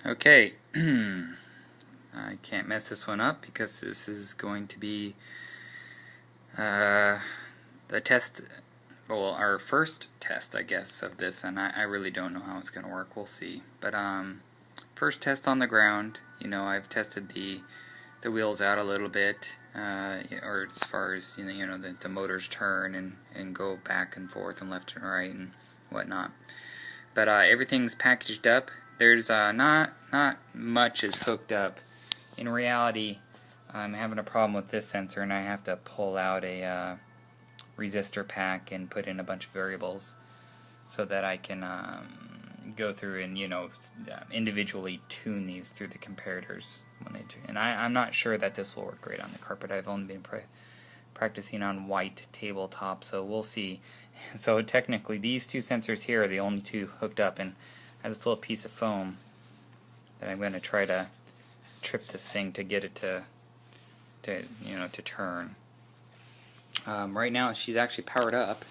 Okay, I can't mess this one up because this is going to be the test, well, our first test, I guess, of this, and I really don't know how it's going to work. We'll see. But first test on the ground. You know, I've tested the wheels out a little bit, or as far as the motors turn and go back and forth and left and right and whatnot. But everything's packaged up. There's not much is hooked up. In reality, I'm having a problem with this sensor, and I have to pull out a resistor pack and put in a bunch of variables so that I can go through and individually tune these through the comparators when they do. And I'm not sure that this will work great on the carpet. I've only been practicing on white tabletop, so we'll see. So technically, these two sensors here are the only two hooked up, and I have this little piece of foam that I'm going to try to trip this thing to get it to turn. Right now, she's actually powered up.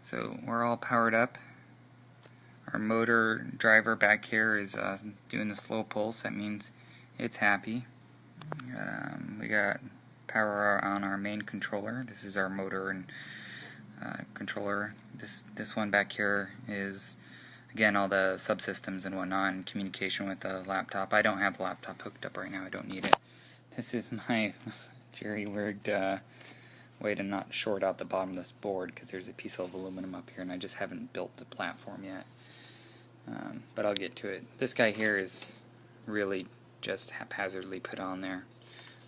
So we're all powered up. Our motor driver back here is doing the slow pulse. That means it's happy. We got power on our main controller. This is our motor and controller. This one back here is, again, all the subsystems and whatnot, and communication with the laptop. I don't have a laptop hooked up right now. I don't need it. This is my jerry-rigged way to not short out the bottom of this board, because there's a piece of aluminum up here and I just haven't built the platform yet. But I'll get to it. This guy here is really just haphazardly put on there.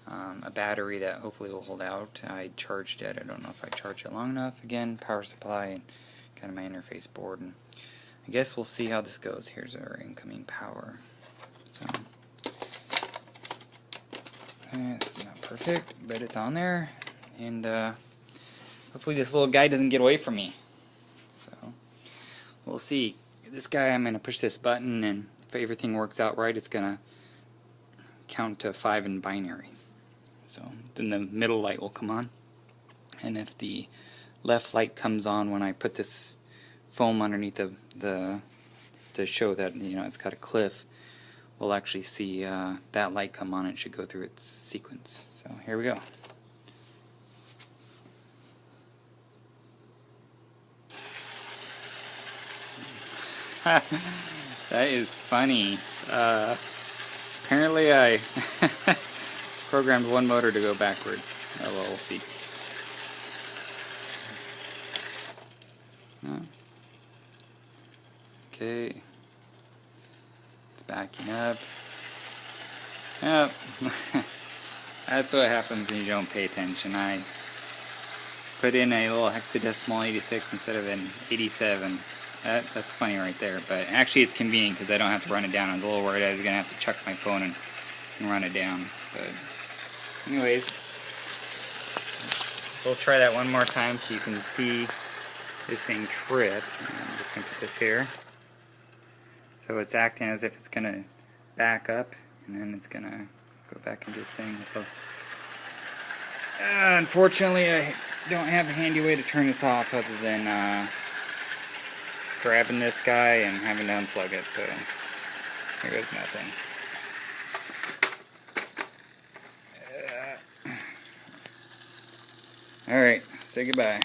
A battery that hopefully will hold out. I charged it. I don't know if I charged it long enough. Again, power supply and kind of my interface board. And I guess we'll see how this goes. Here's our incoming power. So it's not perfect, but it's on there. And hopefully this little guy doesn't get away from me. So we'll see. This guy, I'm going to push this button, and if everything works out right, it's going to count to 5 in binary. So then the middle light will come on, and if the left light comes on when I put this foam underneath the to show that it's got a cliff, we'll actually see that light come on. It should go through its sequence. So here we go. That is funny. Apparently I programmed one motor to go backwards. Oh well, we'll see. Okay. It's backing up. Yep. That's what happens when you don't pay attention. I put in a little hexadecimal 86 instead of an 87. That's funny right there, but actually it's convenient because I don't have to run it down. I was a little worried I was going to have to chuck my phone and run it down. But anyways, we'll try that one more time so you can see this thing trip. I'm just going to put this here. So it's acting as if it's going to back up, and then it's going to go back into this thing. So unfortunately, I don't have a handy way to turn this off other than grabbing this guy and having to unplug it, so here goes nothing. Alright, say goodbye.